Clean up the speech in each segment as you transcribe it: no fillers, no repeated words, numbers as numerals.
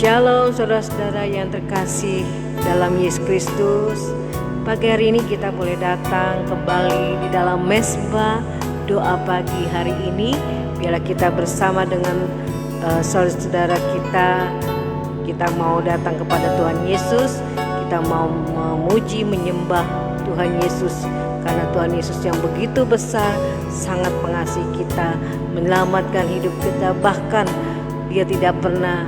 Shalom saudara-saudara yang terkasih dalam Yesus Kristus. Pagi hari ini kita boleh datang kembali di dalam mesbah doa pagi hari ini. Biarlah kita bersama dengan saudara-saudara kita mau datang kepada Tuhan Yesus. Kita mau memuji, menyembah Tuhan Yesus, karena Tuhan Yesus yang begitu besar, sangat mengasihi kita, menyelamatkan hidup kita. Bahkan Dia tidak pernah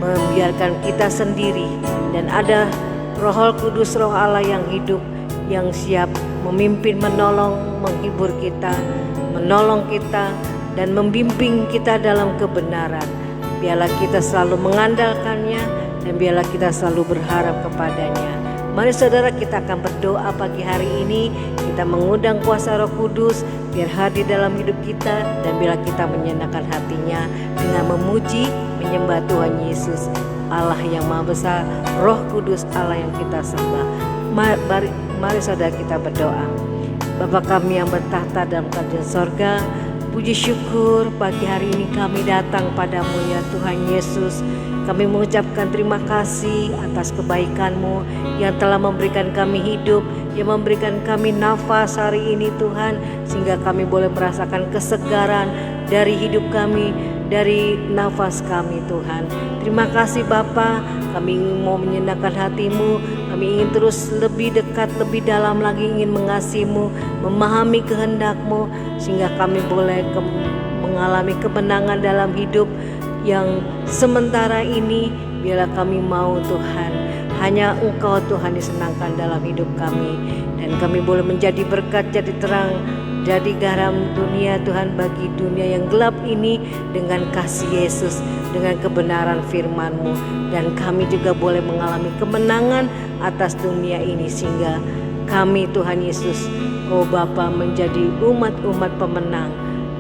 membiarkan kita sendiri, dan ada Roh Kudus, Roh Allah yang hidup, yang siap memimpin, menolong, menghibur kita, menolong kita, dan membimbing kita dalam kebenaran. Biarlah kita selalu mengandalkannya, dan biarlah kita selalu berharap kepadanya. Mari saudara, kita akan berdoa pagi hari ini. Kita mengundang kuasa Roh Kudus biar hadir dalam hidup kita, dan biarlah kita menyenangkan hatinya dengan memuji, menyembah Tuhan Yesus, Allah yang Maha Besar, Roh Kudus Allah yang kita sembah. Mari saudara, kita berdoa. Bapa kami yang bertahta dalam kerajaan sorga, puji syukur pagi hari ini kami datang padamu ya Tuhan Yesus. Kami mengucapkan terima kasih atas kebaikan-Mu yang telah memberikan kami hidup, yang memberikan kami nafas hari ini Tuhan, sehingga kami boleh merasakan kesegaran dari hidup kami, dari nafas kami Tuhan. Terima kasih Bapa, kami mau menyenangkan hati-Mu, kami ingin terus lebih dekat, lebih dalam lagi ingin mengasihi-Mu, memahami kehendak-Mu, sehingga kami boleh mengalami kemenangan dalam hidup yang sementara ini. Biarlah kami mau Tuhan, hanya Engkau Tuhan disenangkan dalam hidup kami, dan kami boleh menjadi berkat, jadi terang, jadi garam dunia Tuhan, bagi dunia yang gelap ini dengan kasih Yesus, dengan kebenaran firman-Mu, dan kami juga boleh mengalami kemenangan atas dunia ini, sehingga kami Tuhan Yesus, oh Bapa, menjadi umat-umat pemenang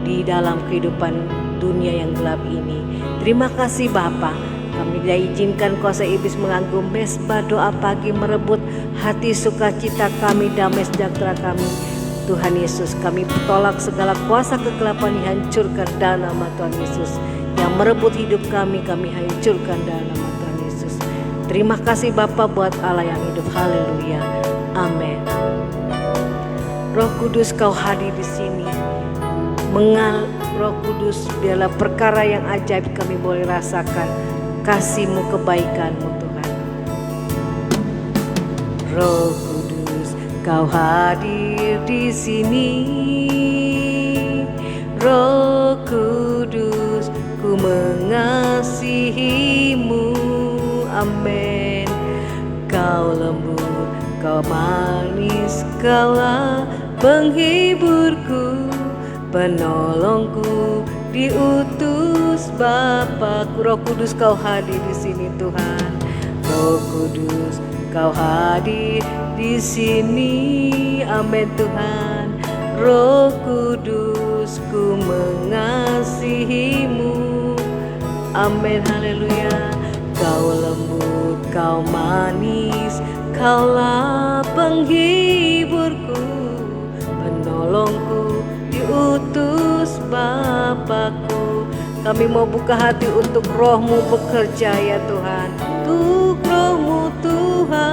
di dalam kehidupan dunia yang gelap ini. Terima kasih Bapa. Kami tidak izinkan kuasa iblis mengganggu mesbah doa pagi, merebut hati sukacita kami, damai sejahtera kami. Tuhan Yesus, kami tolak segala kuasa kegelapan, dihancurkan dalam nama Tuhan Yesus. Yang merebut hidup kami hancurkan dalam nama Tuhan Yesus. Terima kasih Bapa buat Allah yang hidup. Haleluya. Amin. Roh Kudus, Kau hadir di sini. Roh Kudus, biarlah perkara yang ajaib kami boleh rasakan, kasih-Mu, kebaikan-Mu Tuhan. Roh Kudus, Kau hadir di sini. Roh Kudus, ku mengasihi-Mu. Amin. Kau lembut, Kau manis, Kaulah penghiburku, penolongku, diutus Bapa-Ku. Roh Kudus, Kau hadir di sini Tuhan. Roh Kudus, Kau hadir di sini. Amin Tuhan. Roh Kudus, ku mengasihi-Mu. Amin. Haleluya. Kau lembut, Kau manis, Kaulah penghiburku, penolongku, diutus Bapa-Ku. Kami mau buka hati untuk Roh-Mu bekerja ya Tuhan. Untuk Roh-Mu Tuhan,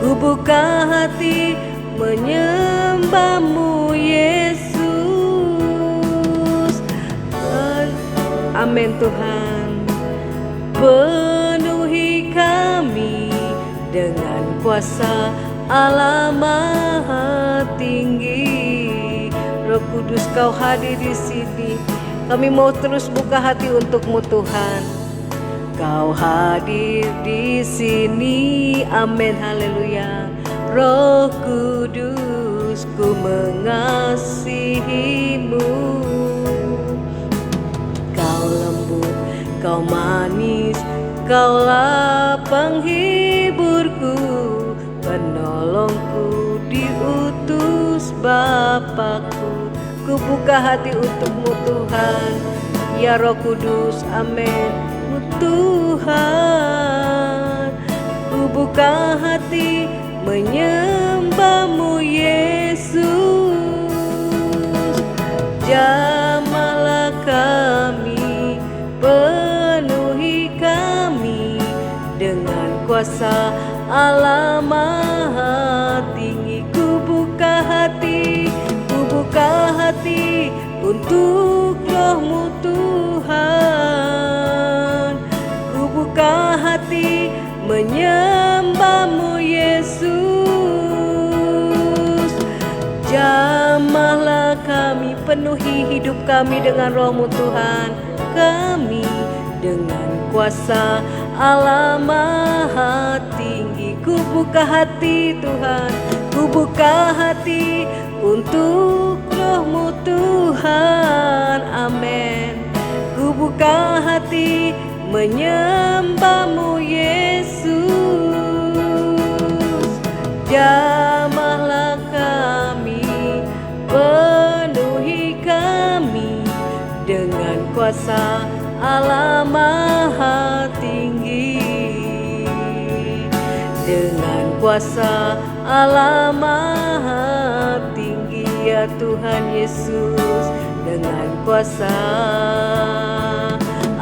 ku buka hati menyembah-Mu Yesus. Amin Tuhan. Penuhi kami dengan kuasa Allah Maha Tinggi. Roh Kudus, Kau hadir di sini. Kami mau terus buka hati untuk-Mu Tuhan. Kau hadir di sini. Amin. Haleluya. Roh Kudus, ku mengasihi-Mu. Kau lembut, Kau manis, Kaulah penghiburku, penolongku, diutus Bapa-Ku. Ku buka hati untuk-Mu Tuhan, ya Roh Kudus. Amin. Tuhan, ku buka hati menyembah-Mu Yesus. Jamahlah kami kuasa Allah Maha Tinggi. Ku buka hati untuk Roh-Mu Tuhan. Ku buka hati menyembah-Mu Yesus. Jamahlah kami, penuhi hidup kami dengan Roh-Mu Tuhan. Kami dengan kuasa Allah Maha Tinggi. Ku buka hati Tuhan, ku buka hati untuk Roh-Mu Tuhan. Amin. Ku buka hati menyembah-Mu Yesus. Jamahlah kami, penuhi kami dengan kuasa Allah Maha Tinggi. Dengan kuasa Allah Maha Tinggi, ya Tuhan Yesus. Dengan kuasa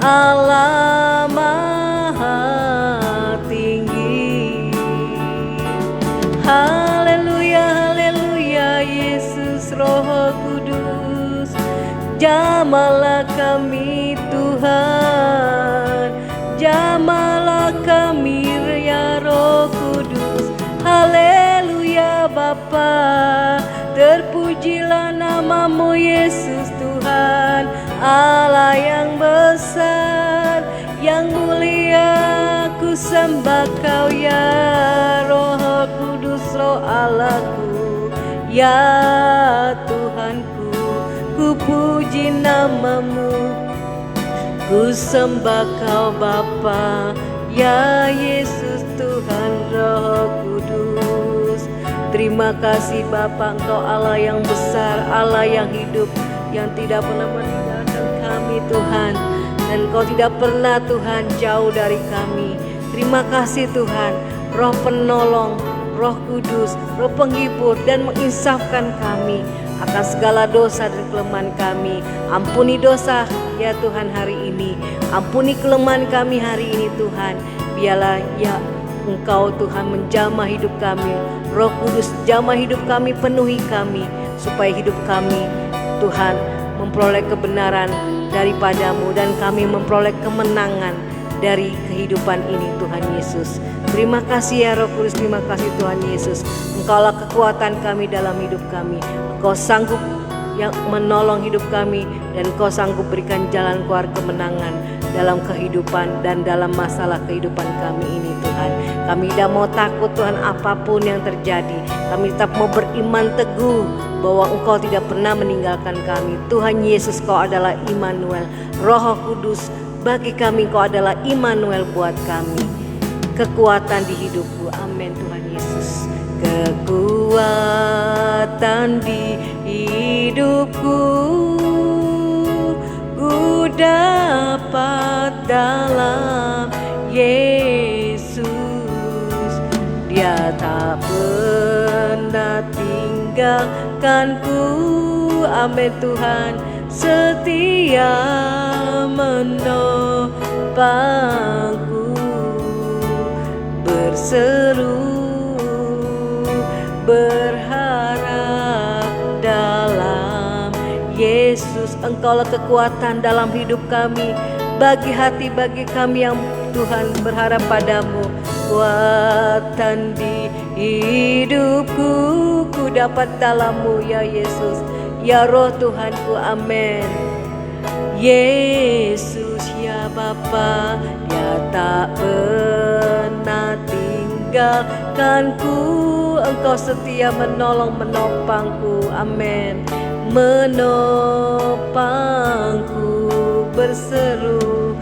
Allah Maha Tinggi. Haleluya, haleluya, Yesus Roh Kudus. Jamahlah kami Tuhan, jamahlah kami ya Roh Kudus. Haleluya Bapa, terpujilah nama-Mu Yesus Tuhan. Allah yang besar, yang mulia, ku sembah Kau ya Roh Kudus, Roh Allahku, ya Tuhanku. Ku puji nama-Mu, ku sembah Kau Bapa, ya Yesus Tuhan Roh Kudus. Terima kasih Bapa, Engkau Allah yang besar, Allah yang hidup, yang tidak pernah meninggalkan kami Tuhan. Dan Engkau tidak pernah Tuhan jauh dari kami. Terima kasih Tuhan, Roh penolong, Roh Kudus, Roh penghibur dan menginsafkan kami akan segala dosa dan kelemahan kami. Ampuni dosa ya Tuhan hari ini, ampuni kelemahan kami hari ini Tuhan. Biarlah ya Engkau Tuhan menjamah hidup kami, Roh Kudus jamah hidup kami, penuhi kami, supaya hidup kami Tuhan memperoleh kebenaran daripada-Mu dan kami memperoleh kemenangan dari kehidupan ini Tuhan Yesus. Terima kasih ya Roh Kudus, terima kasih Tuhan Yesus. Engkaulah kekuatan kami dalam hidup kami. Engkau sanggup yang menolong hidup kami, dan Engkau sanggup berikan jalan keluar kemenangan dalam kehidupan dan dalam masalah kehidupan kami ini Tuhan. Kami tidak mau takut Tuhan apapun yang terjadi. Kami tetap mau beriman teguh bahwa Engkau tidak pernah meninggalkan kami. Tuhan Yesus, Kau adalah Immanuel. Roh Kudus, bagi kami Kau adalah Immanuel buat kami. Kekuatan di hidupku, amin Tuhan Yesus. Kekuatan di hidupku ku dapat dalam Yesus. Dia tak pernah tinggalkanku, amin Tuhan. Setia menopangku, berseru berharap dalam Yesus. Engkaulah kekuatan dalam hidup kami, bagi hati bagi kami yang Tuhan berharap padamu. Kekuatan di hidupku ku dapat dalam-Mu ya Yesus, ya Roh Tuhanku, amin. Yesus ya Bapa, Dia tak pernah tinggalkanku. Engkau setia menolong menopangku, amin. Menopangku, berseru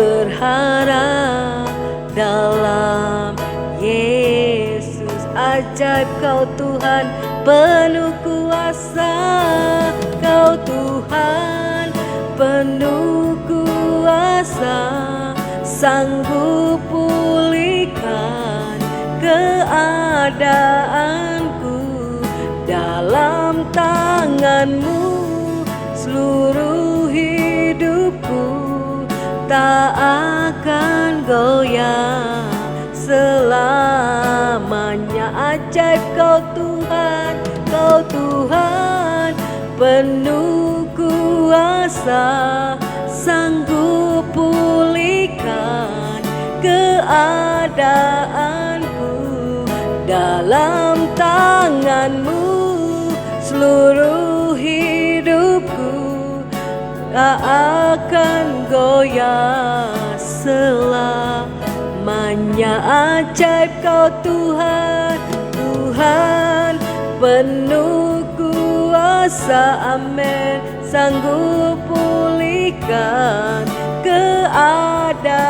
berharap dalam Yesus. Ajaib Kau Tuhan, penuh kuasa. Kau Tuhan penuh kuasa, sanggup pulihkan keadaanku. Dalam tangan-Mu seluruh hidupku, tak kuasa sanggup pulihkan keadaanku. Dalam tangan-Mu seluruh hidupku tak akan goyah selamanya. Ajaib Kau Tuhan, Tuhan penuh kuasa, amin, sanggup pulihkan keadaanku.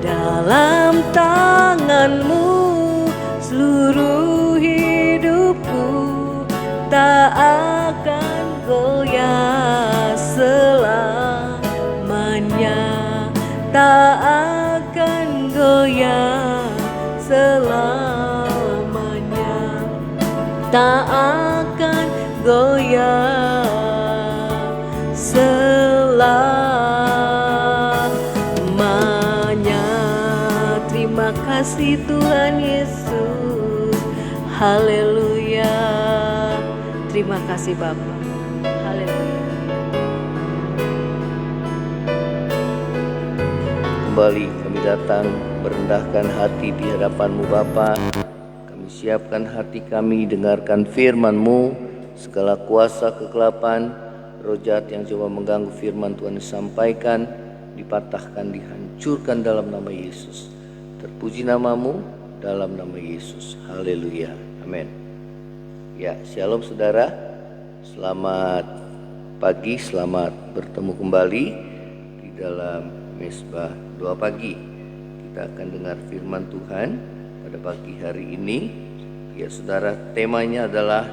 Dalam tangan-Mu seluruh hidupku tak akan goyah selamanya, tak akan goyah selamanya, tak akan goyah selamanya. Terima kasih Tuhan Yesus, haleluya. Terima kasih Bapa, haleluya. Kembali kami datang merendahkan hati di hadapan-Mu Bapa. Kami siapkan hati kami dengarkan firman-Mu. Segala kuasa kegelapan, roh jahat yang coba mengganggu firman Tuhan disampaikan, dipatahkan, dihancurkan dalam nama Yesus. Terpuji nama-Mu dalam nama Yesus, haleluya, amin. Ya, shalom saudara, selamat pagi, selamat bertemu kembali di dalam Mesbah Doa Pagi. Kita akan dengar firman Tuhan pada pagi hari ini. Ya saudara, temanya adalah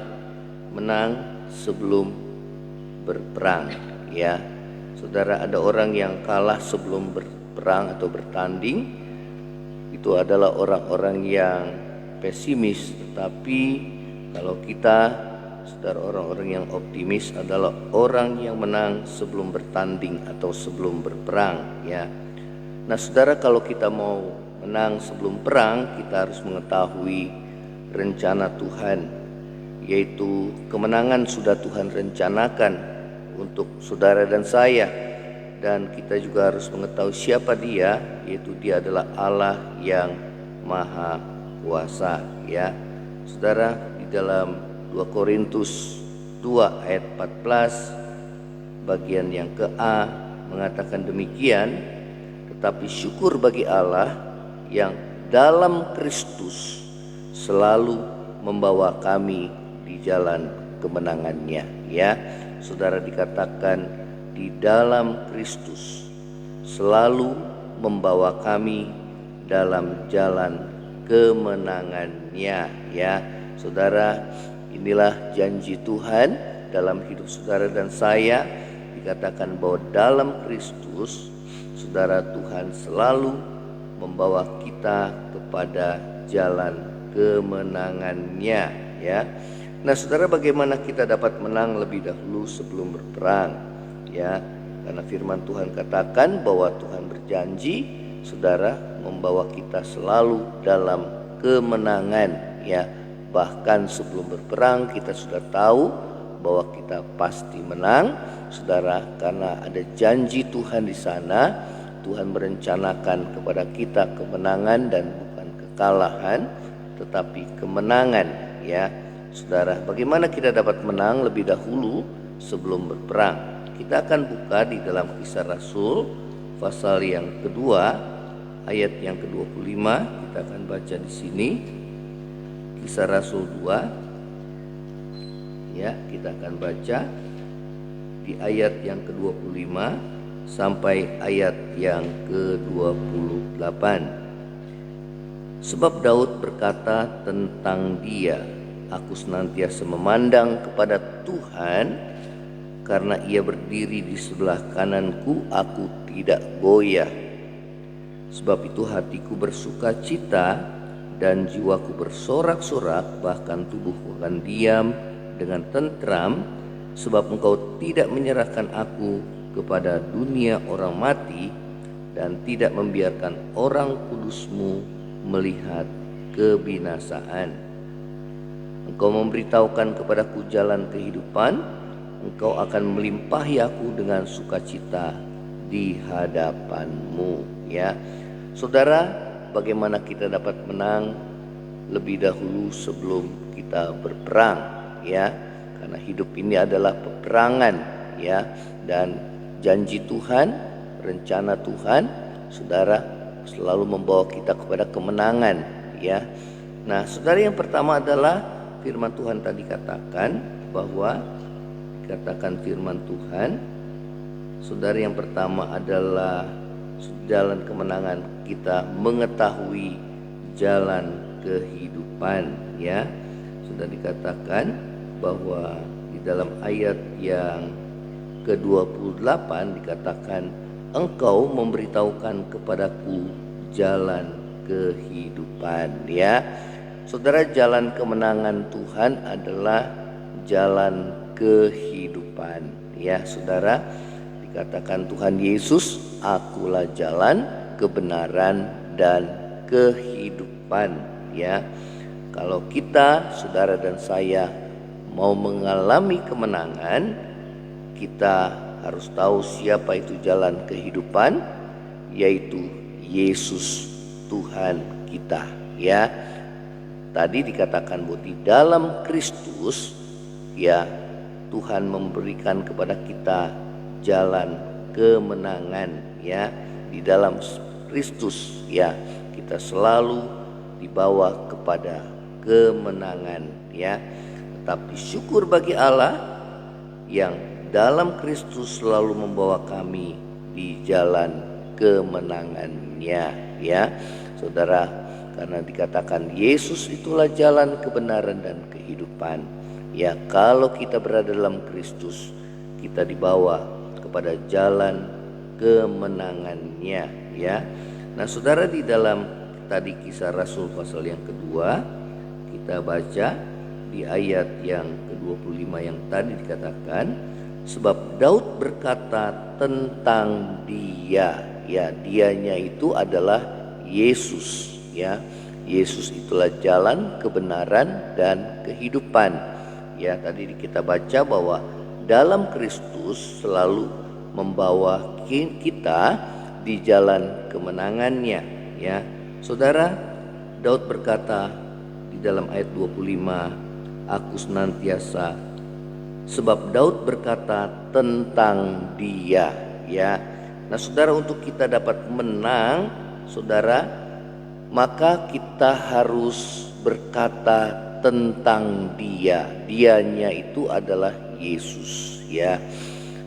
menang sebelum berperang. Ya saudara, ada orang yang kalah sebelum berperang atau bertanding. Itu adalah orang-orang yang pesimis. Tetapi kalau kita, saudara, orang-orang yang optimis adalah orang yang menang sebelum bertanding atau sebelum berperang. Ya. Nah saudara, kalau kita mau menang sebelum perang, kita harus mengetahui rencana Tuhan, yaitu kemenangan sudah Tuhan rencanakan untuk saudara dan saya. Dan kita juga harus mengetahui siapa Dia, yaitu Dia adalah Allah yang Maha Kuasa. Ya, saudara, di dalam 2 Korintus 2 ayat 14 bagian yang ke-A mengatakan demikian, tetapi syukur bagi Allah yang dalam Kristus selalu membawa kami di jalan kemenangannya. Ya, saudara, dikatakan di dalam Kristus selalu membawa kami dalam jalan kemenangannya. Ya, saudara, inilah janji Tuhan dalam hidup saudara dan saya. Dikatakan bahwa dalam Kristus, saudara, Tuhan selalu membawa kita kepada jalan kemenangannya. Ya, nah saudara, bagaimana kita dapat menang lebih dahulu sebelum berperang? Ya, karena firman Tuhan katakan bahwa Tuhan berjanji, saudara, membawa kita selalu dalam kemenangan. Ya, bahkan sebelum berperang kita sudah tahu bahwa kita pasti menang, saudara, karena ada janji Tuhan di sana. Tuhan merencanakan kepada kita kemenangan dan bukan kekalahan, tetapi kemenangan. Ya, saudara, bagaimana kita dapat menang lebih dahulu sebelum berperang? Kita akan buka di dalam Kisah Rasul pasal yang kedua ayat yang ke-25. Kita akan baca di sini Kisah Rasul 2. Ya, kita akan baca di ayat yang ke-25 sampai ayat yang ke-28. Sebab Daud berkata tentang Dia, aku senantiasa memandang kepada Tuhan, karena Ia berdiri di sebelah kananku, aku tidak goyah. Sebab itu hatiku bersuka cita dan jiwaku bersorak-sorak, bahkan tubuhku akan diam dengan tentram, sebab Engkau tidak menyerahkan aku kepada dunia orang mati, dan tidak membiarkan orang kudus-Mu melihat kebinasaan. Engkau memberitahukan kepadaku jalan kehidupan, Engkau akan melimpahi aku dengan sukacita di hadapanmu. Ya, saudara, bagaimana kita dapat menang lebih dahulu sebelum kita berperang, ya? Karena hidup ini adalah peperangan, ya. Dan janji Tuhan, rencana Tuhan, saudara, selalu membawa kita kepada kemenangan, ya. Nah, saudara, yang pertama adalah firman Tuhan tadi katakan bahwa dikatakan firman Tuhan, saudara, yang pertama adalah jalan kemenangan kita mengetahui jalan kehidupan, ya. Sudah dikatakan bahwa di dalam ayat yang ke-28 dikatakan, engkau memberitahukan kepadaku jalan kehidupan, ya. Saudara, jalan kemenangan Tuhan adalah jalan kehidupan, ya. Saudara, dikatakan Tuhan Yesus, akulah jalan, kebenaran, dan kehidupan, ya. Kalau kita, saudara dan saya, mau mengalami kemenangan, kita harus tahu siapa itu jalan kehidupan, yaitu Yesus Tuhan kita, ya. Tadi dikatakan bahwa di dalam Kristus, ya, Tuhan memberikan kepada kita jalan kemenangan, ya. Di dalam Kristus, ya, kita selalu dibawa kepada kemenangan, ya. Tetapi syukur bagi Allah yang dalam Kristus selalu membawa kami di jalan kemenangannya, ya. Saudara, karena dikatakan Yesus itulah jalan kebenaran dan kehidupan, ya. Kalau kita berada dalam Kristus, kita dibawa kepada jalan kemenangannya, ya. Nah, saudara, di dalam tadi Kisah Rasul pasal yang kedua, kita baca di ayat yang ke-25 yang tadi dikatakan, sebab Daud berkata tentang dia, ya, dianya itu adalah Yesus, ya. Yesus itulah jalan, kebenaran, dan kehidupan, ya. Tadi kita baca bahwa dalam Kristus selalu membawa kita di jalan kemenangannya, ya. Saudara, Daud berkata di dalam ayat 25, aku senantiasa, sebab Daud berkata tentang dia, ya. Nah, saudara, untuk kita dapat menang, saudara, maka kita harus berkata tentang dia. Dianya itu adalah Yesus, ya.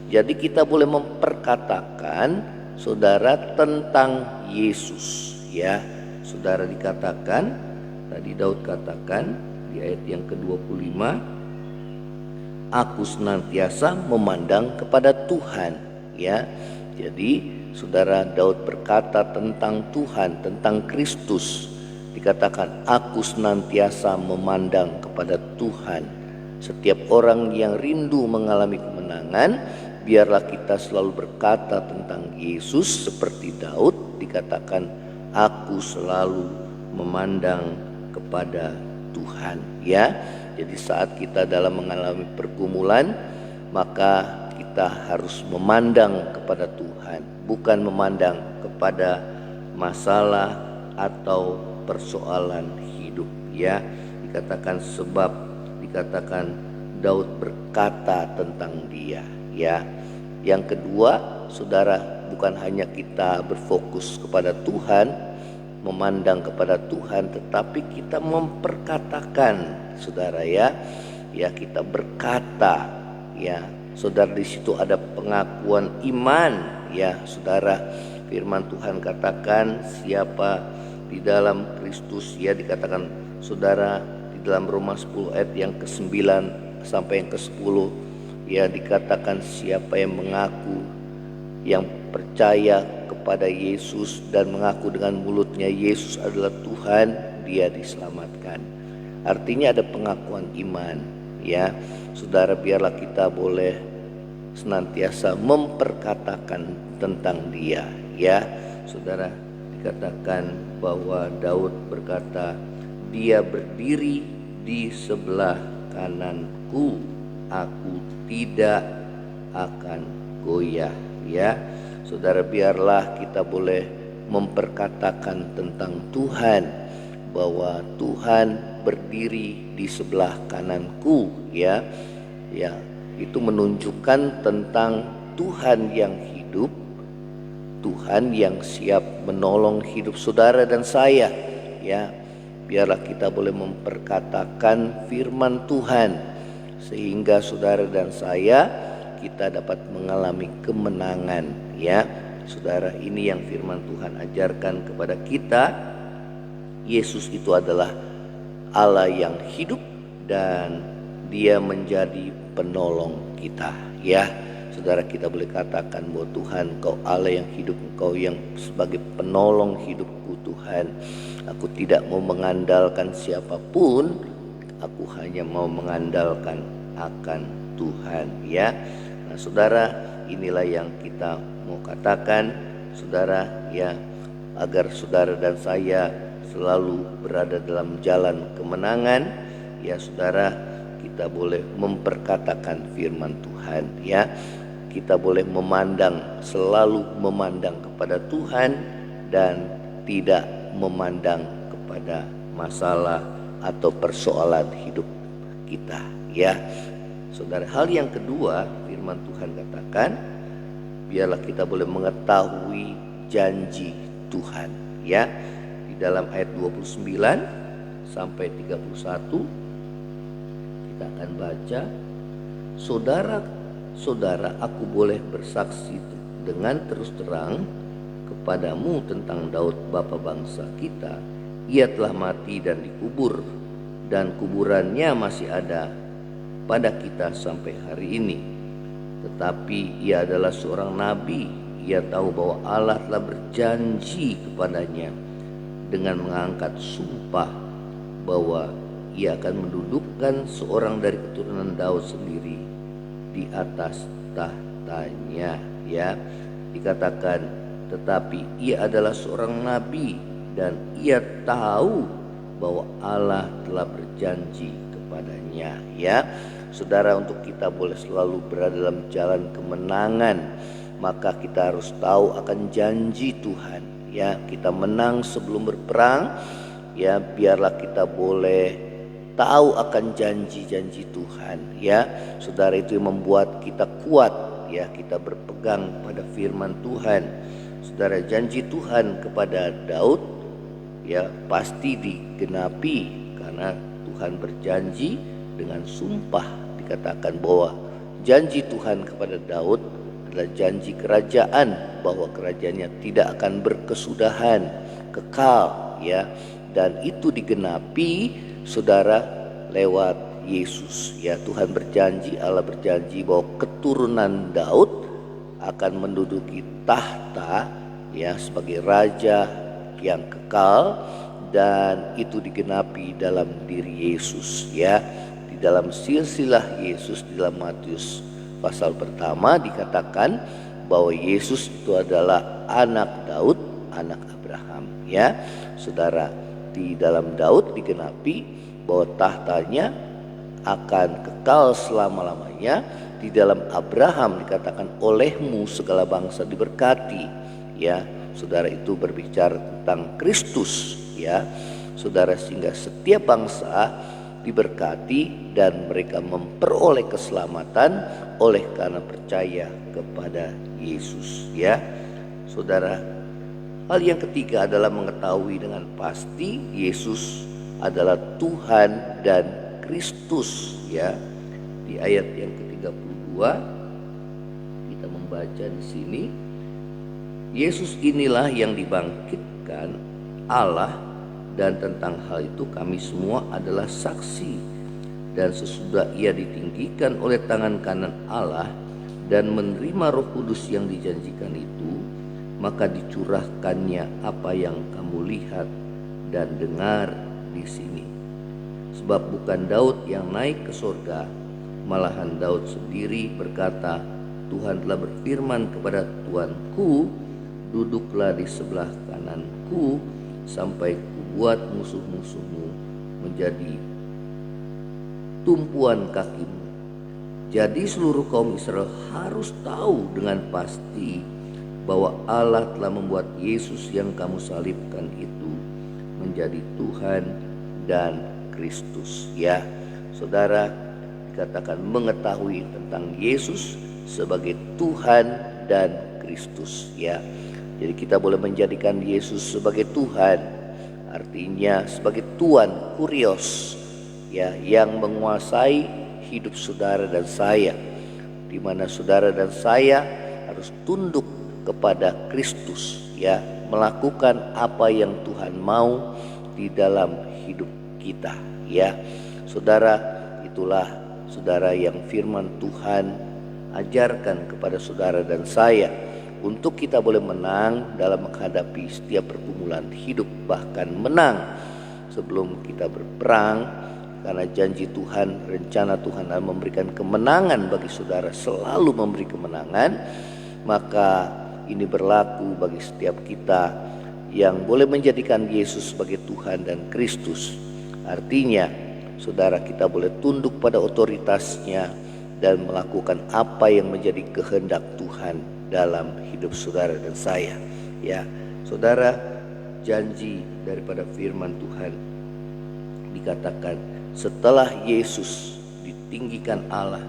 Jadi kita boleh memperkatakan, saudara, tentang Yesus, ya. Saudara, dikatakan tadi Daud katakan di ayat yang ke-25, aku senantiasa memandang kepada Tuhan, ya. Jadi saudara, Daud berkata tentang Tuhan, tentang Kristus. Dikatakan aku senantiasa memandang kepada Tuhan. Setiap orang yang rindu mengalami kemenangan, biarlah kita selalu berkata tentang Yesus seperti Daud. Dikatakan aku selalu memandang kepada Tuhan, ya. Jadi saat kita dalam mengalami pergumulan, maka kita harus memandang kepada Tuhan, bukan memandang kepada masalah atau persoalan hidup, ya. Dikatakan sebab dikatakan Daud berkata tentang dia, ya. Yang kedua, saudara, bukan hanya kita berfokus kepada Tuhan, memandang kepada Tuhan, tetapi kita memperkatakan, saudara, ya. Ya, kita berkata, ya. Saudara, di situ ada pengakuan iman, ya. Saudara, firman Tuhan katakan siapa di dalam Kristus, ya, dikatakan saudara di dalam Roma 10 ayat yang ke-9 sampai yang ke-10, ya, dikatakan siapa yang mengaku, yang percaya kepada Yesus dan mengaku dengan mulutnya Yesus adalah Tuhan, dia diselamatkan. Artinya ada pengakuan iman, ya. Saudara, biarlah kita boleh senantiasa memperkatakan tentang dia, ya. Saudara, dikatakan bahwa Daud berkata, dia berdiri di sebelah kananku, aku tidak akan goyah. Ya, saudara, biarlah kita boleh memperkatakan tentang Tuhan, bahwa Tuhan berdiri di sebelah kananku. Ya, itu menunjukkan tentang Tuhan yang hidup, Tuhan yang siap menolong hidup saudara dan saya. Ya, biarlah kita boleh memperkatakan firman Tuhan, sehingga saudara dan saya kita dapat mengalami kemenangan. Ya, saudara, ini yang firman Tuhan ajarkan kepada kita. Yesus itu adalah Allah yang hidup dan Dia menjadi penolong kita. Ya, saudara, kita boleh katakan bahwa Tuhan, Kau Allah yang hidup, Engkau yang sebagai penolong hidupku. Tuhan, aku tidak mau mengandalkan siapapun, aku hanya mau mengandalkan akan Tuhan. Ya, nah, saudara, inilah yang kita mau katakan, saudara, ya, agar saudara dan saya selalu berada dalam jalan kemenangan. Ya, saudara, kita boleh memperkatakan firman Tuhan. Ya, kita boleh selalu memandang kepada Tuhan dan tidak memandang kepada masalah atau persoalan hidup kita. Ya, saudara, hal yang kedua, firman Tuhan katakan, biarlah kita boleh mengetahui janji Tuhan. Ya, di dalam ayat 29 sampai 31 kita akan baca, saudara-saudara, aku boleh bersaksi dengan terus terang kepadamu tentang Daud bapa bangsa kita. Ia telah mati dan dikubur, dan kuburannya masih ada pada kita sampai hari ini. Tetapi ia adalah seorang nabi. Ia tahu bahwa Allah telah berjanji kepadanya dengan mengangkat sumpah bahwa ia akan mendudukkan seorang dari keturunan Daud sendiri di atas tahtanya. Ya, dikatakan, tetapi ia adalah seorang nabi dan ia tahu bahwa Allah telah berjanji kepadanya. Ya, saudara, untuk kita boleh selalu berada dalam jalan kemenangan, maka kita harus tahu akan janji Tuhan. Ya, kita menang sebelum berperang. Ya, biarlah kita boleh tahu akan janji-janji Tuhan. Ya, saudara, itu yang membuat kita kuat. Ya, kita berpegang pada firman Tuhan. Saudara, janji Tuhan kepada Daud, ya, pasti digenapi, karena Tuhan berjanji dengan sumpah. Dikatakan bahwa janji Tuhan kepada Daud adalah janji kerajaan, bahwa kerajaannya tidak akan berkesudahan, kekal. Ya, dan itu digenapi, saudara, lewat Yesus. Ya, Tuhan berjanji, Allah berjanji bahwa keturunan Daud akan menduduki tahta, ya, sebagai raja yang kekal, dan itu digenapi dalam diri Yesus. Ya, di dalam silsilah Yesus, di dalam Matius pasal pertama dikatakan bahwa Yesus itu adalah anak Daud, anak Abraham. Ya, saudara, di dalam Daud digenapi bahwa tahtanya akan kekal selama-lamanya. Di dalam Abraham dikatakan, olehmu segala bangsa diberkati. Ya, saudara, itu berbicara tentang Kristus. Ya, saudara, sehingga setiap bangsa diberkati dan mereka memperoleh keselamatan oleh karena percaya kepada Yesus. Ya, saudara, hal yang ketiga adalah mengetahui dengan pasti Yesus adalah Tuhan dan Kristus. Ya, di ayat yang ke-32 kita membaca di sini, Yesus inilah yang dibangkitkan Allah, dan tentang hal itu kami semua adalah saksi. Dan sesudah ia ditinggikan oleh tangan kanan Allah dan menerima Roh Kudus yang dijanjikan itu, maka dicurahkannya apa yang kamu lihat dan dengar di sini. Sebab bukan Daud yang naik ke surga, malahan Daud sendiri berkata, Tuhan telah berfirman kepada Tuanku, duduklah di sebelah kananku sampai kubuat musuh-musuhmu menjadi tumpuan kakimu. Jadi seluruh kaum Israel harus tahu dengan pasti bahwa Allah telah membuat Yesus yang kamu salibkan itu menjadi Tuhan dan Kristus. Ya, saudara, dikatakan mengetahui tentang Yesus sebagai Tuhan dan Kristus. Ya, jadi kita boleh menjadikan Yesus sebagai Tuhan, artinya sebagai Tuan Kurios, ya, yang menguasai hidup saudara dan saya, di mana saudara dan saya harus tunduk kepada Kristus, ya, melakukan apa yang Tuhan mau di dalam hidup kita. Ya, saudara, itulah saudara yang firman Tuhan ajarkan kepada saudara dan saya, untuk kita boleh menang dalam menghadapi setiap pergumulan hidup, bahkan menang sebelum kita berperang. Karena janji Tuhan, rencana Tuhan adalah memberikan kemenangan bagi saudara, selalu memberi kemenangan. Maka ini berlaku bagi setiap kita yang boleh menjadikan Yesus sebagai Tuhan dan Kristus. Artinya saudara, kita boleh tunduk pada otoritasnya dan melakukan apa yang menjadi kehendak Tuhan dalam hidup saudara dan saya. Ya, saudara, janji daripada firman Tuhan dikatakan setelah Yesus ditinggikan Allah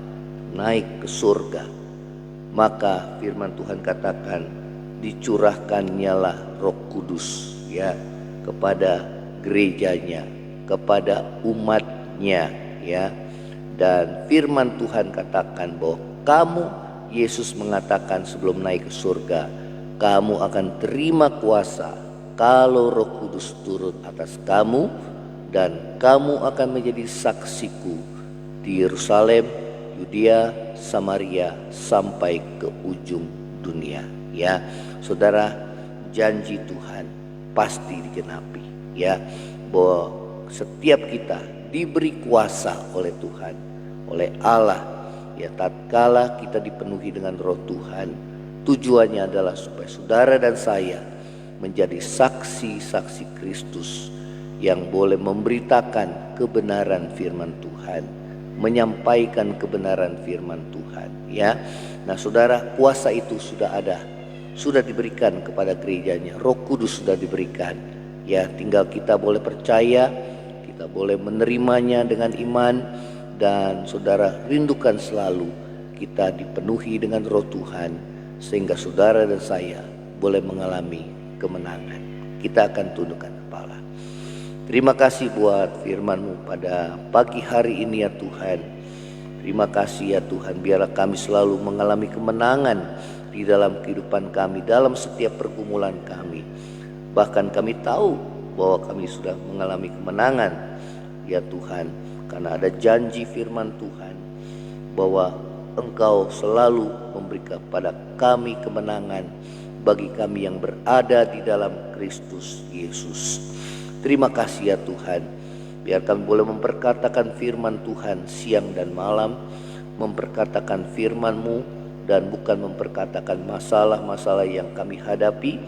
naik ke surga, maka firman Tuhan katakan dicurahkannyalah Roh Kudus, ya, kepada gerejanya, kepada umatnya, ya. Dan firman Tuhan katakan bahwa kamu, Yesus mengatakan sebelum naik ke surga, kamu akan terima kuasa kalau Roh Kudus turun atas kamu, dan kamu akan menjadi saksiku di Yerusalem, Yudea, Samaria, sampai ke ujung dunia. Ya, saudara, janji Tuhan pasti digenapi, ya, bahwa setiap kita diberi kuasa oleh Tuhan, oleh Allah, ya, tatkala kita dipenuhi dengan Roh Tuhan. Tujuannya adalah supaya saudara dan saya menjadi saksi-saksi Kristus yang boleh memberitakan kebenaran firman Tuhan, menyampaikan kebenaran firman Tuhan, ya. Nah, saudara, kuasa itu sudah ada, sudah diberikan kepada gerejanya. Roh Kudus sudah diberikan, ya. Tinggal kita boleh percaya, kita boleh menerimanya dengan iman. Dan saudara, rindukan selalu kita dipenuhi dengan Roh Tuhan, sehingga saudara dan saya boleh mengalami kemenangan. Kita akan tundukkan kepala. Terima kasih buat firman-Mu pada pagi hari ini, ya Tuhan. Terima kasih, ya Tuhan, biarlah kami selalu mengalami kemenangan di dalam kehidupan kami, dalam setiap pergumulan kami. Bahkan kami tahu bahwa kami sudah mengalami kemenangan, ya Tuhan, karena ada janji firman Tuhan bahwa Engkau selalu memberi kepada kami kemenangan bagi kami yang berada di dalam Kristus Yesus. Terima kasih, ya Tuhan. Biar kami boleh memperkatakan firman Tuhan siang dan malam, memperkatakan firman-Mu dan bukan memperkatakan masalah-masalah yang kami hadapi.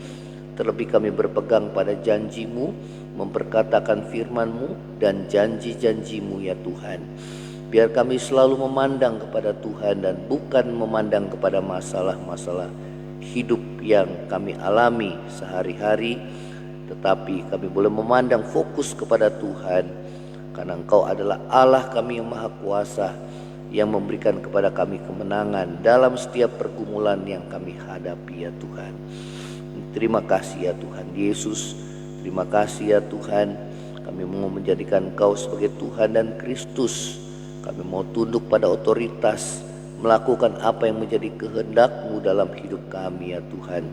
Terlebih kami berpegang pada janji-Mu, memperkatakan firman-Mu dan janji-janji-Mu, ya Tuhan. Biar kami selalu memandang kepada Tuhan dan bukan memandang kepada masalah-masalah hidup yang kami alami sehari-hari, tetapi kami boleh memandang fokus kepada Tuhan, karena Engkau adalah Allah kami yang Maha Kuasa, yang memberikan kepada kami kemenangan dalam setiap pergumulan yang kami hadapi, ya Tuhan. Terima kasih, ya Tuhan Yesus. Terima kasih, ya Tuhan. Kami mau menjadikan Engkau sebagai Tuhan dan Kristus. Kami mau tunduk pada otoritas, melakukan apa yang menjadi kehendak-Mu dalam hidup kami, ya Tuhan.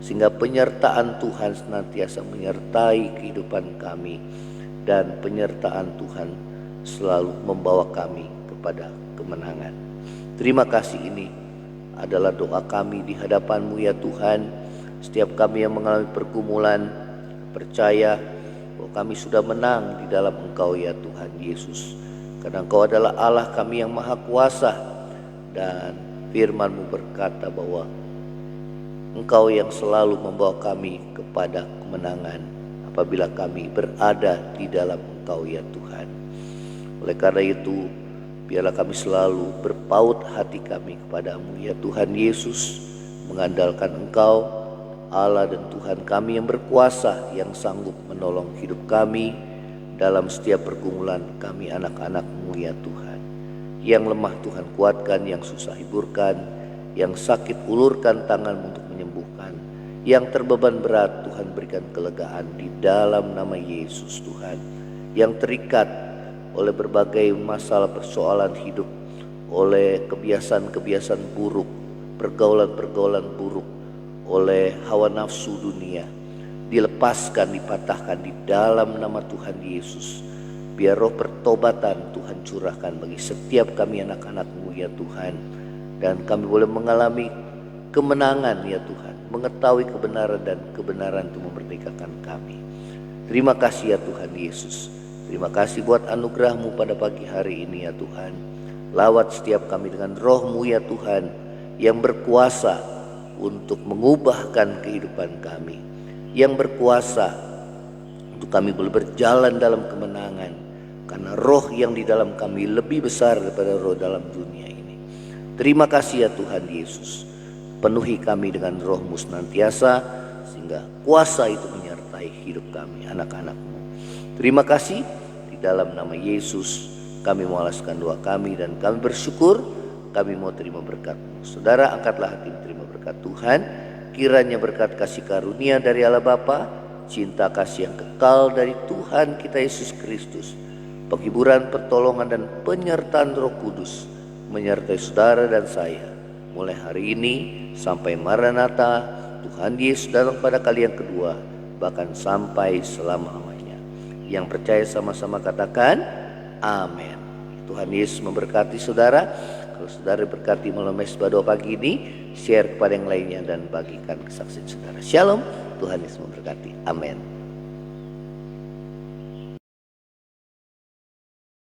Sehingga penyertaan Tuhan senantiasa menyertai kehidupan kami, dan penyertaan Tuhan selalu membawa kami kepada kemenangan. Terima kasih, ini adalah doa kami di hadapan-Mu, ya Tuhan. Setiap kami yang mengalami pergumulan, percaya bahwa kami sudah menang di dalam Engkau, ya Tuhan Yesus. Karena Engkau adalah Allah kami yang Maha Kuasa, dan firman-Mu berkata bahwa Engkau yang selalu membawa kami kepada kemenangan apabila kami berada di dalam Engkau, ya Tuhan. Oleh karena itu, Biarlah kami selalu berpaut hati kami kepadamu ya Tuhan Yesus, mengandalkan Engkau Allah dan Tuhan kami yang berkuasa, yang sanggup menolong hidup kami dalam setiap pergumulan kami anak-anak-Mu ya Tuhan. Yang lemah Tuhan kuatkan, yang susah hiburkan, yang sakit ulurkan tangan untuk menyembuhkan, yang terbeban berat Tuhan berikan kelegaan di dalam nama Yesus Tuhan. Yang terikat oleh berbagai masalah persoalan hidup, oleh kebiasaan-kebiasaan buruk, pergaulan-pergaulan buruk, oleh hawa nafsu dunia, dilepaskan, dipatahkan di dalam nama Tuhan Yesus. Biar roh pertobatan Tuhan curahkan bagi setiap kami anak-anak-Mu ya Tuhan. Dan kami boleh mengalami kemenangan ya Tuhan, mengetahui kebenaran dan kebenaran itu memerdekakan kami. Terima kasih ya Tuhan Yesus. Terima kasih buat anugerah-Mu pada pagi hari ini ya Tuhan. Lawat setiap kami dengan roh-Mu ya Tuhan, yang berkuasa untuk mengubahkan kehidupan kami, yang berkuasa untuk kami boleh berjalan dalam kemenangan, karena roh yang di dalam kami lebih besar daripada roh dalam dunia ini. Terima kasih ya Tuhan Yesus. Penuhi kami dengan roh-Mu senantiasa, sehingga kuasa itu menyertai hidup kami anak-anak-Mu. Terima kasih, di dalam nama Yesus kami mengalaskan doa kami dan kami bersyukur. Kami mau terima berkat-Mu. Saudara, angkatlah hati terima berkat Tuhan. Kiranya berkat kasih karunia dari Allah Bapa, cinta kasih yang kekal dari Tuhan kita Yesus Kristus, penghiburan, pertolongan dan penyertaan Roh Kudus menyertai saudara dan saya mulai hari ini sampai Maranatha, Tuhan Yesus datang pada kali yang kedua, bahkan sampai selama-lamanya. Yang percaya sama-sama katakan amin. Tuhan Yesus memberkati saudara. Kalau saudara berkati malam mesbah doa pagi ini, share kepada yang lainnya dan bagikan kesaksian saudara. Shalom, Tuhan Yesus memberkati. Amin.